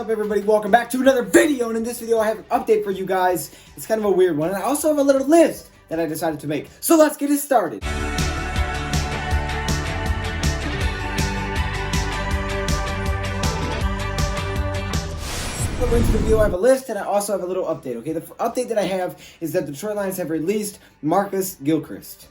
What's up, everybody? Welcome back to another video, and in this video I have an update for you guys. It's kind of a weird one, and I also have a little list that I decided to make. So let's get it started. Before into the video, I have a list, and I also have a little update, okay? The update that I have is that the Detroit Lions have released Marcus Gilchrist.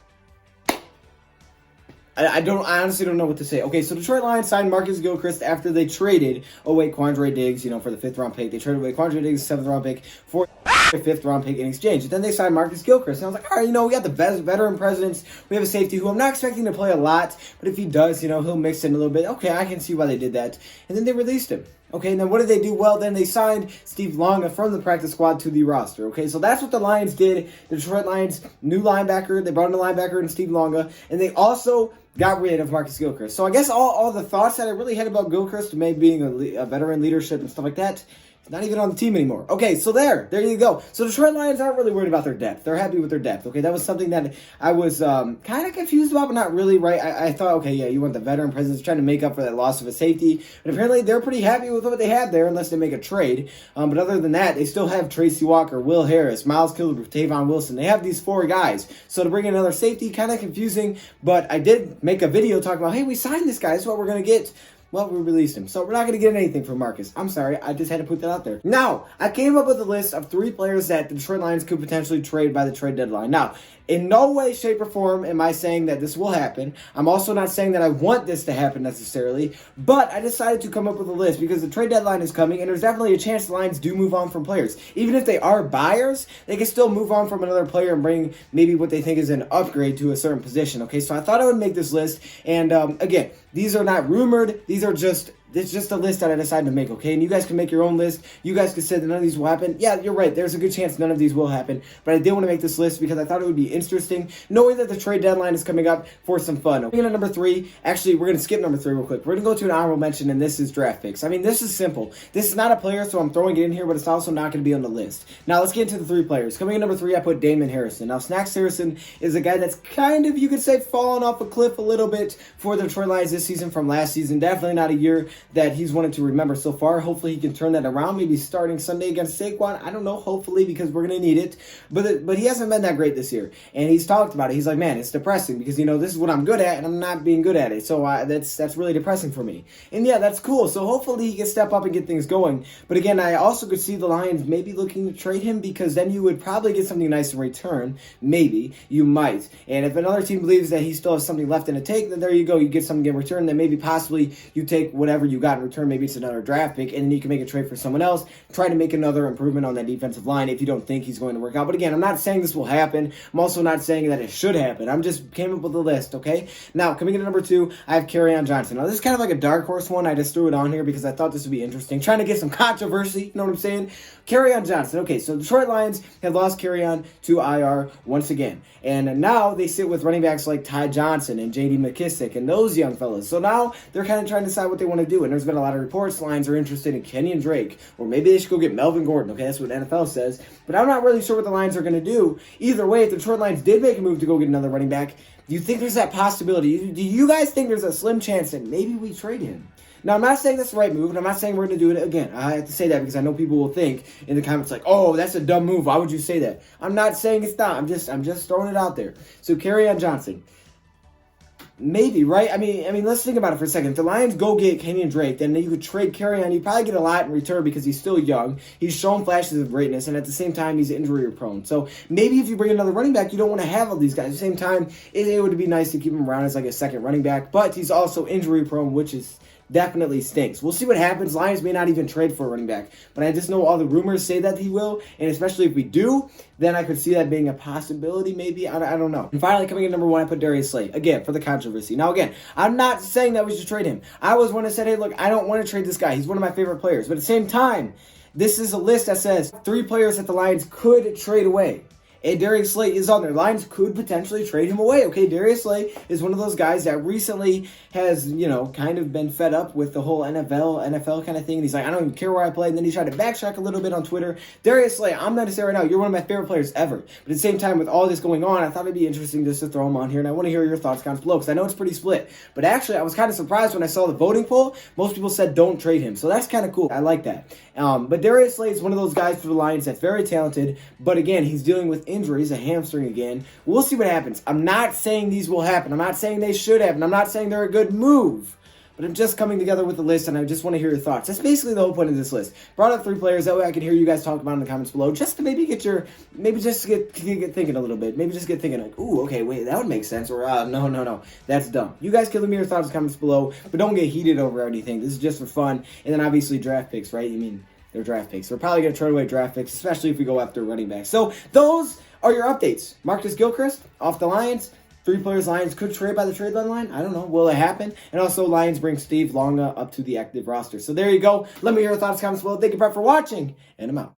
I honestly don't know what to say. Okay, so Detroit Lions signed Marcus Gilchrist after they traded away Quandre Diggs, for the 5th round pick. They traded away Quandre Diggs, 7th round pick, for a 5th round pick in exchange. And then they signed Marcus Gilchrist. And I was like, all right, we got the best veteran presidents. We have a safety who I'm not expecting to play a lot, but if he does, he'll mix in a little bit. Okay, I can see why they did that. And then they released him. Okay, and then what did they do? Well, then they signed Steve Longa from the practice squad to the roster. Okay, so that's what the Lions did. The Detroit Lions, new linebacker. They brought in a linebacker in Steve Longa. And they also got rid of Marcus Gilchrist. So I guess all the thoughts that I really had about Gilchrist, maybe being a veteran leadership and stuff like that, not even on the team anymore. Okay, so there you go. So Detroit Lions aren't really worried about their depth. They're happy with their depth. Okay, that was something that I was kind of confused about, but not really, right? I thought, okay, yeah, you want the veteran presence trying to make up for that loss of a safety. But apparently they're pretty happy with what they have there, unless they make a trade. But other than that, they still have Tracy Walker, Will Harris, Miles Killebrew, Tavon Wilson. They have these 4 guys. So to bring in another safety, kind of confusing. But I did make a video talking about, hey, we signed this guy. This is what we're going to get. Well, we released him. So we're not going to get anything from Marcus. I'm sorry. I just had to put that out there. Now, I came up with a list of 3 players that the Detroit Lions could potentially trade by the trade deadline. Now, in no way, shape, or form am I saying that this will happen. I'm also not saying that I want this to happen necessarily. But I decided to come up with a list because the trade deadline is coming, and there's definitely a chance the Lions do move on from players. Even if they are buyers, they can still move on from another player and bring maybe what they think is an upgrade to a certain position. Okay, so I thought I would make this list. And again, these are not rumored. These are it's just a list that I decided to make, okay? And you guys can make your own list. You guys can say that none of these will happen. Yeah, you're right. There's a good chance none of these will happen. But I did want to make this list because I thought it would be interesting, knowing that the trade deadline is coming up for some fun. Moving on to number 3. Actually, we're going to skip number 3 real quick. We're going to go to an honorable mention, and this is draft picks. I mean, this is simple. This is not a player, so I'm throwing it in here, but it's also not going to be on the list. Now, let's get into the 3 players. Coming in number 3, I put Damon Harrison. Now, Snacks Harrison is a guy that's kind of, you could say, fallen off a cliff a little bit for the Detroit Lions this season from last season. Definitely not a year that he's wanted to remember so far. Hopefully he can turn that around, maybe starting Sunday against Saquon. I don't know, hopefully, because we're going to need it. But he hasn't been that great this year. And he's talked about it. He's like, man, it's depressing because, this is what I'm good at and I'm not being good at it. So that's really depressing for me. And yeah, that's cool. So hopefully he can step up and get things going. But again, I also could see the Lions maybe looking to trade him because then you would probably get something nice in return. Maybe. You might. And if another team believes that he still has something left in the tank, then there you go. You get something in return. Then maybe possibly you take whatever you got in return. Maybe it's another draft pick, and then you can make a trade for someone else, try to make another improvement on that defensive line if you don't think he's going to work out. But again, I'm not saying this will happen. I'm also not saying that it should happen. I'm just came up with a list, okay? Now, coming in at number 2, I have Kerryon Johnson. Now, this is kind of like a dark horse one. I just threw it on here because I thought this would be interesting. Trying to get some controversy, you know what I'm saying? Kerryon Johnson. Okay, so Detroit Lions have lost Kerryon to IR once again. And now they sit with running backs like Ty Johnson and J.D. McKissick and those young fellas. So now they're kind of trying to decide what they want to do. And there's been a lot of reports. Lions are interested in Kenyon Drake. Or maybe they should go get Melvin Gordon. Okay, that's what NFL says. But I'm not really sure what the Lions are going to do. Either way, if the Detroit Lions did make a move to go get another running back, do you think there's that possibility? Do you guys think there's a slim chance that maybe we trade him? Now, I'm not saying that's the right move, and I'm not saying we're going to do it again. I have to say that because I know people will think in the comments like, oh, that's a dumb move. Why would you say that? I'm not saying it's not. I'm just throwing it out there. So, Kerryon Johnson. Maybe, right? I mean, let's think about it for a second. If the Lions go get Kenyon Drake, then you could trade Kerryon. You probably get a lot in return because he's still young. He's shown flashes of greatness, and at the same time, he's injury prone. So maybe if you bring another running back, you don't want to have all these guys. At the same time, it would be nice to keep him around as like a second running back, but he's also injury prone, which is definitely stinks. We'll see what happens. Lions may not even trade for a running back, but I just know all the rumors say that he will, and especially if we do, then I could see that being a possibility maybe. I don't know. And finally, coming in number 1, I put Darius Slay. Again, for the controversy. Now, again, I'm not saying that we should trade him. I was one that said, hey, look, I don't want to trade this guy. He's one of my favorite players. But at the same time, this is a list that says 3 players that the Lions could trade away. and Darius Slay is on there. Lions could potentially trade him away. Okay, Darius Slay is one of those guys that recently has, kind of been fed up with the whole NFL kind of thing. And he's like, I don't even care where I play. And then he tried to backtrack a little bit on Twitter. Darius Slay, I'm going to say right now, you're one of my favorite players ever. But at the same time, with all this going on, I thought it'd be interesting just to throw him on here. And I want to hear your thoughts comments below, because I know it's pretty split. But actually, I was kind of surprised when I saw the voting poll. Most people said don't trade him. So that's kind of cool. I like that. But Darius Slay is one of those guys for the Lions that's very talented. But again, he's dealing with injuries, a hamstring again. We'll see what happens. I'm not saying these will happen. I'm not saying they should happen. I'm not saying they're a good move. But I'm just coming together with the list, and I just want to hear your thoughts. That's basically the whole point of this list. Brought up 3 players, that way I can hear you guys talk about in the comments below, just to maybe get thinking a little bit. Maybe just get thinking like, ooh, okay, wait, that would make sense, or no, that's dumb. You guys can leave me your thoughts in the comments below, but don't get heated over anything. This is just for fun. And then obviously draft picks, right? They're draft picks. We're probably going to trade away draft picks, especially if we go after running backs. So those are your updates. Marcus Gilchrist off the Lions. 3 players Lions could trade by the trade deadline. I don't know. Will it happen? And also, Lions bring Steve Longa up to the active roster. So there you go. Let me hear your thoughts, comments below. Thank you, Brett, for watching, and I'm out.